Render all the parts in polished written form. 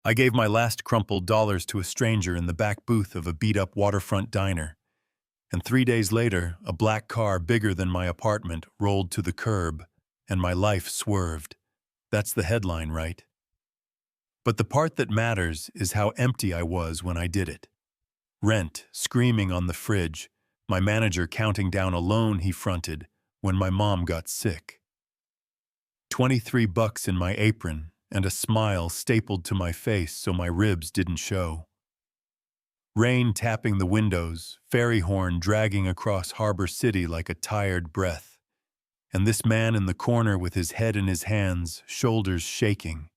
I gave my last crumpled dollars to a stranger in the back booth of a beat-up waterfront diner, and 3 days later, a black car bigger than my apartment rolled to the curb, and my life swerved. That's the headline, right? But the part that matters is how empty I was when I did it. Rent screaming on the fridge, my manager counting down a loan he fronted when my mom got sick. $23 in my apron and a smile stapled to my face so my ribs didn't show. Rain tapping the windows, ferry horn dragging across Harbor City like a tired breath, and this man in the corner with his head in his hands, shoulders shaking.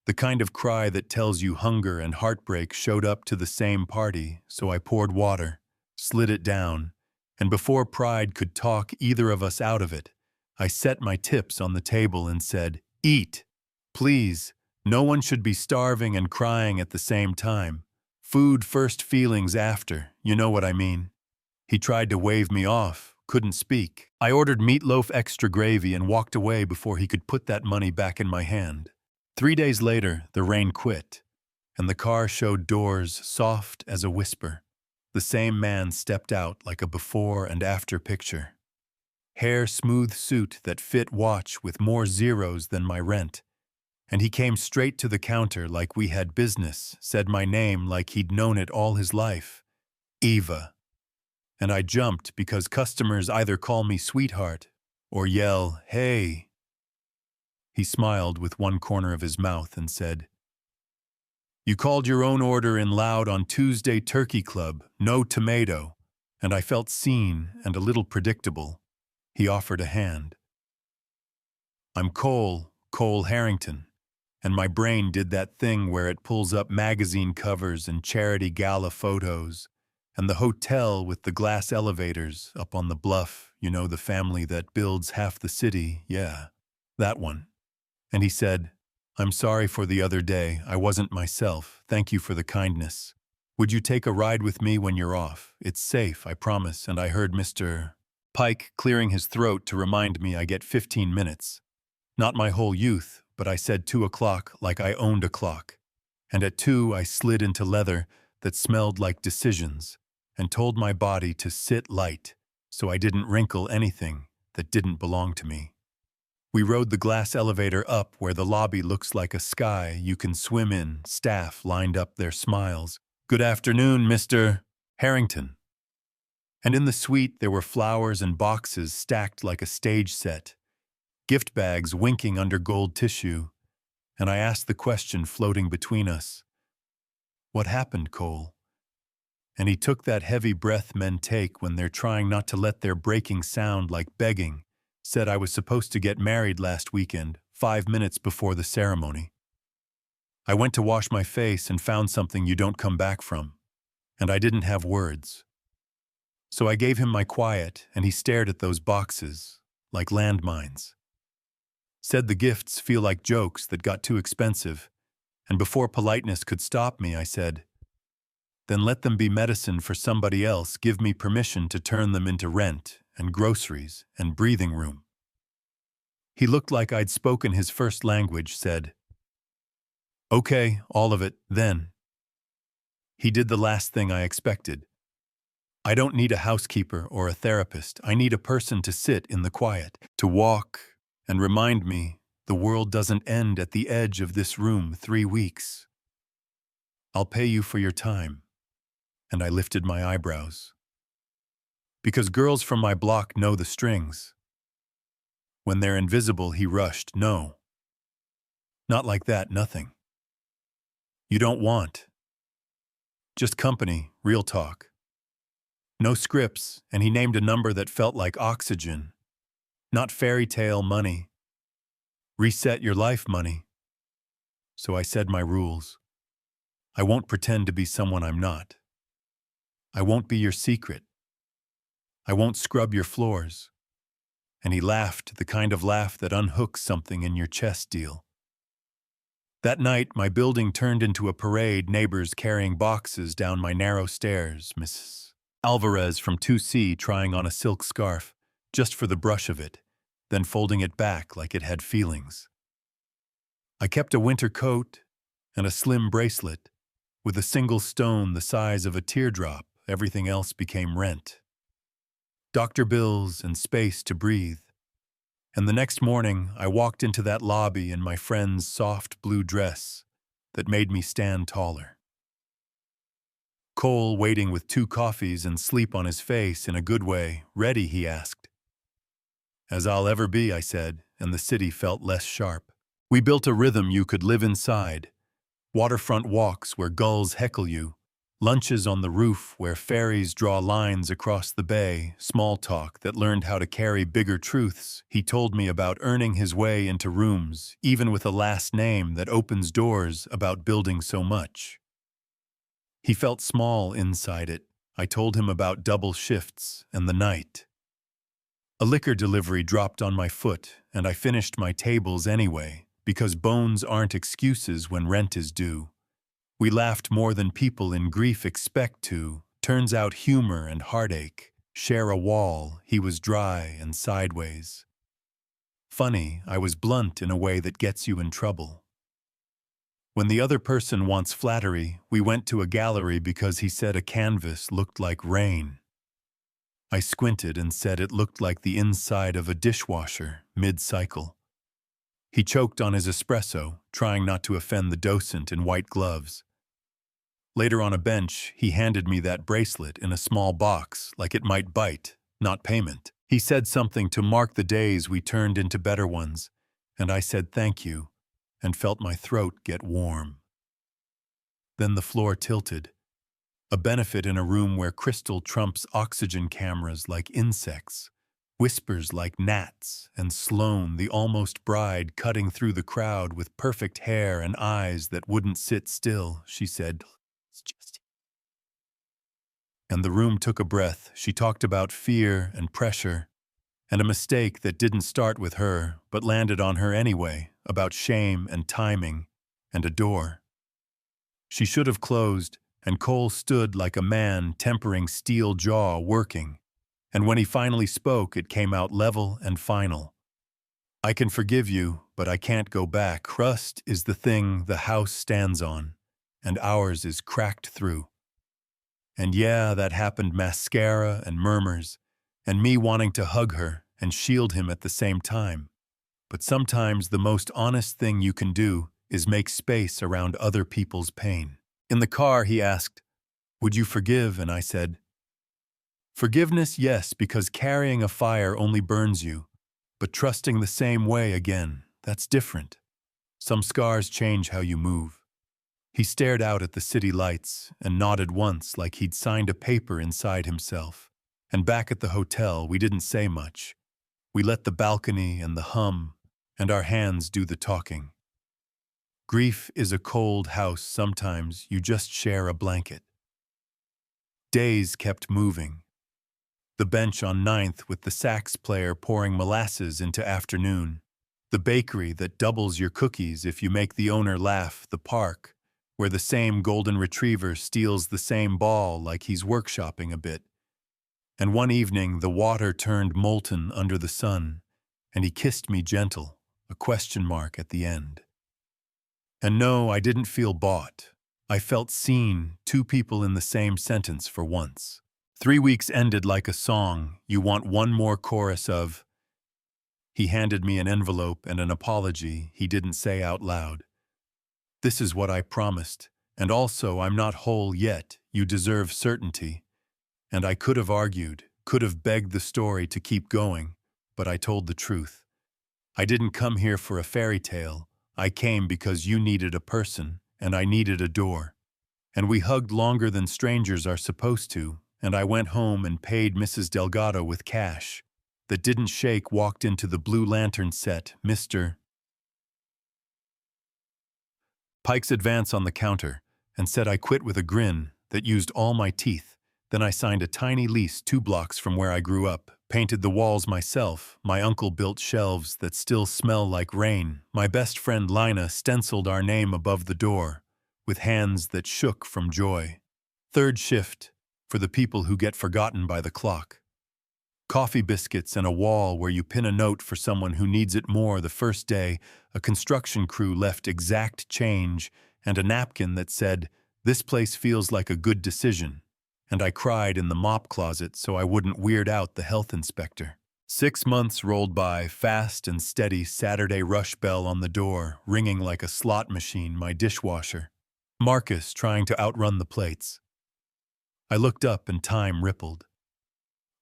The kind of cry that tells you hunger and heartbreak showed up to the same party, so I poured water, slid it down, and before pride could talk either of us out of it, I set my tips on the table and said, "Eat, please. No one should be starving and crying at the same time. Food first, feelings after, you know what I mean." He tried to wave me off, couldn't speak. I ordered meatloaf extra gravy and walked away before he could put that money back in my hand. 3 days later, the rain quit, and the car showed doors soft as a whisper. The same man stepped out like a before and after picture. Hair smooth suit that fit watch with more zeros than my rent. And he came straight to the counter like we had business, said my name like he'd known it all his life. Eva. And I jumped because customers either call me sweetheart or yell, "Hey." He smiled with one corner of his mouth and said, "You called your own order in loud on Tuesday Turkey Club, no tomato," and I felt seen and a little predictable. He offered a hand. "I'm Cole Harrington, and my brain did that thing where it pulls up magazine covers and charity gala photos, and the hotel with the glass elevators up on the bluff, you know, the family that builds half the city, yeah, that one." And he said, "I'm sorry for the other day, I wasn't myself, thank you for the kindness. Would you take a ride with me when you're off? It's safe, I promise." And I heard Mr. Pike clearing his throat to remind me I get 15 minutes. Not my whole youth, but I said 2 o'clock like I owned a clock. And at 2 I slid into leather that smelled like decisions and told my body to sit light so I didn't wrinkle anything that didn't belong to me. We rode the glass elevator up where the lobby looks like a sky you can swim in, staff lined up their smiles. "Good afternoon, Mr. Harrington." And in the suite there were flowers and boxes stacked like a stage set, gift bags winking under gold tissue, and I asked the question floating between us, "What happened, Cole?" And he took that heavy breath men take when they're trying not to let their breaking sound like begging, said I was supposed to get married last weekend, 5 minutes before the ceremony. I went to wash my face and found something you don't come back from, and I didn't have words. So I gave him my quiet, and he stared at those boxes, like landmines. Said the gifts feel like jokes that got too expensive, and before politeness could stop me, I said, "Then let them be medicine for somebody else. Give me permission to turn them into rent and groceries and breathing room." He looked like I'd spoken his first language, said, "Okay, all of it, then." He did the last thing I expected. I don't need a housekeeper or a therapist. I need a person to sit in the quiet, to walk and remind me the world doesn't end at the edge of this room 3 weeks. "I'll pay you for your time." And I lifted my eyebrows. Because girls from my block know the strings. When they're invisible, he rushed, "No. Not like that, nothing. You don't want. Just company, real talk. No scripts," and he named a number that felt like oxygen. Not fairy tale money. Reset your life money. So I said my rules. I won't pretend to be someone I'm not. I won't be your secret. I won't scrub your floors. And he laughed, the kind of laugh that unhooks something in your chest deal. That night, my building turned into a parade, neighbors carrying boxes down my narrow stairs, Mrs. Alvarez from 2C trying on a silk scarf, just for the brush of it, then folding it back like it had feelings. I kept a winter coat and a slim bracelet. With a single stone the size of a teardrop, everything else became rent. Doctor bills and space to breathe. And the next morning, I walked into that lobby in my friend's soft blue dress that made me stand taller. Cole, waiting with 2 coffees and sleep on his face in a good way, ready, he asked. As I'll ever be, I said, and the city felt less sharp. We built a rhythm you could live inside. Waterfront walks where gulls heckle you. Lunches on the roof where ferries draw lines across the bay. Small talk that learned how to carry bigger truths. He told me about earning his way into rooms, even with a last name that opens doors, about building so much. He felt small inside it. I told him about double shifts and the night. A liquor delivery dropped on my foot, and I finished my tables anyway, because bones aren't excuses when rent is due. We laughed more than people in grief expect to. Turns out humor and heartache share a wall. He was dry and sideways. Funny, I was blunt in a way that gets you in trouble. When the other person wants flattery, we went to a gallery because he said a canvas looked like rain. I squinted and said it looked like the inside of a dishwasher, mid-cycle. He choked on his espresso, trying not to offend the docent in white gloves. Later on a bench, he handed me that bracelet in a small box, like it might bite, not payment. He said something to mark the days we turned into better ones, and I said thank you, and felt my throat get warm. Then the floor tilted. A benefit in a room where crystal trumps oxygen cameras like insects, whispers like gnats, and Sloane, the almost bride, cutting through the crowd with perfect hair and eyes that wouldn't sit still. She said, "It's just..." And the room took a breath. She talked about fear and pressure, and a mistake that didn't start with her, but landed on her anyway, about shame and timing, and a door she should have closed, and Cole stood like a man tempering steel jaw working, and when he finally spoke it came out level and final. I can forgive you, but I can't go back. Crust is the thing the house stands on, and ours is cracked through. And yeah, that happened, mascara and murmurs, and me wanting to hug her and shield him at the same time. But sometimes the most honest thing you can do is make space around other people's pain. In the car, he asked, "Would you forgive?" And I said, "Forgiveness, yes, because carrying a fire only burns you. But trusting the same way again, that's different. Some scars change how you move." He stared out at the city lights and nodded once like he'd signed a paper inside himself. And back at the hotel, we didn't say much. We let the balcony and the hum and our hands do the talking. Grief is a cold house. Sometimes you just share a blanket. Days kept moving. The bench on 9th with the sax player pouring molasses into afternoon. The bakery that doubles your cookies if you make the owner laugh. The park, where the same golden retriever steals the same ball like he's workshopping a bit. And one evening the water turned molten under the sun, and he kissed me gentle, a question mark at the end. And no, I didn't feel bought. I felt seen, 2 people in the same sentence for once. 3 weeks ended like a song. You want one more chorus of... He handed me an envelope and an apology he didn't say out loud. "This is what I promised, and also I'm not whole yet. You deserve certainty." And I could have argued, could have begged the story to keep going, but I told the truth. I didn't come here for a fairy tale. I came because you needed a person, and I needed a door. And we hugged longer than strangers are supposed to, and I went home and paid Mrs. Delgado with cash that didn't shake. Walked into the Blue Lantern set, Mr. Pike's advance on the counter, and said I quit with a grin that used all my teeth. Then I signed a tiny lease 2 blocks from where I grew up, painted the walls myself. My uncle built shelves that still smell like rain. My best friend Lina stenciled our name above the door, with hands that shook from joy. 3rd shift, for the people who get forgotten by the clock. Coffee biscuits and a wall where you pin a note for someone who needs it more. The first day, a construction crew left exact change and a napkin that said, "This place feels like a good decision," and I cried in the mop closet so I wouldn't weird out the health inspector. 6 months rolled by, fast and steady Saturday rush bell on the door, ringing like a slot machine, my dishwasher. Marcus trying to outrun the plates. I looked up and time rippled.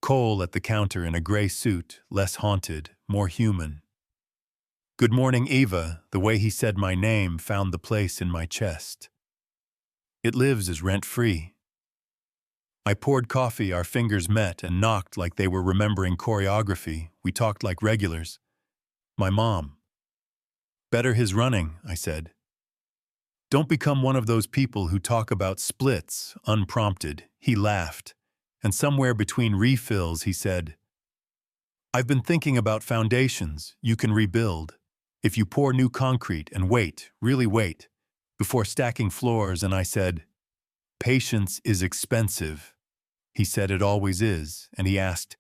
Cole at the counter in a gray suit, less haunted, more human. "Good morning, Eva," the way he said my name found the place in my chest. It lives as rent-free. I poured coffee, our fingers met and knocked like they were remembering choreography. We talked like regulars. My mom. "Better his running," I said. "Don't become one of those people who talk about splits, unprompted." He laughed, and somewhere between refills he said, "I've been thinking about foundations you can rebuild. If you pour new concrete and wait, really wait, before stacking floors." And I said, "Patience is expensive." He said it always is, and he asked,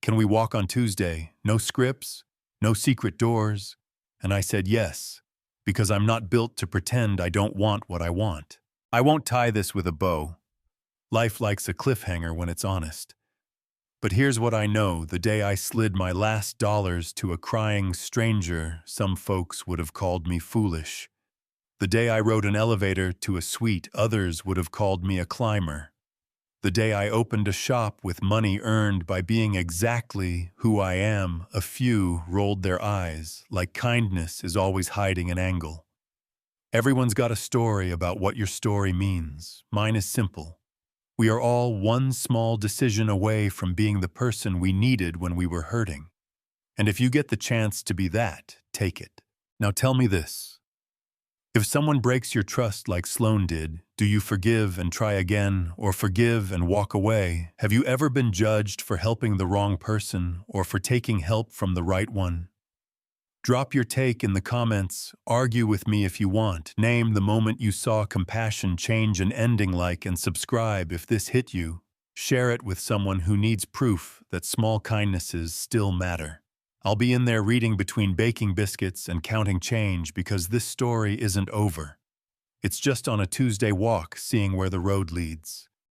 "Can we walk on Tuesday? No scripts? No secret doors?" And I said yes, because I'm not built to pretend I don't want what I want. I won't tie this with a bow. Life likes a cliffhanger when it's honest. But here's what I know: the day I slid my last dollars to a crying stranger, some folks would have called me foolish. The day I rode an elevator to a suite, others would have called me a climber. The day I opened a shop with money earned by being exactly who I am, a few rolled their eyes, like kindness is always hiding an angle. Everyone's got a story about what your story means. Mine is simple. We are all one small decision away from being the person we needed when we were hurting. And if you get the chance to be that, take it. Now tell me this. If someone breaks your trust like Sloan did, do you forgive and try again, or forgive and walk away? Have you ever been judged for helping the wrong person or for taking help from the right one? Drop your take in the comments, argue with me if you want, name the moment you saw compassion change an ending like, and subscribe if this hit you. Share it with someone who needs proof that small kindnesses still matter. I'll be in there reading between baking biscuits and counting change because this story isn't over. It's just on a Tuesday walk, seeing where the road leads.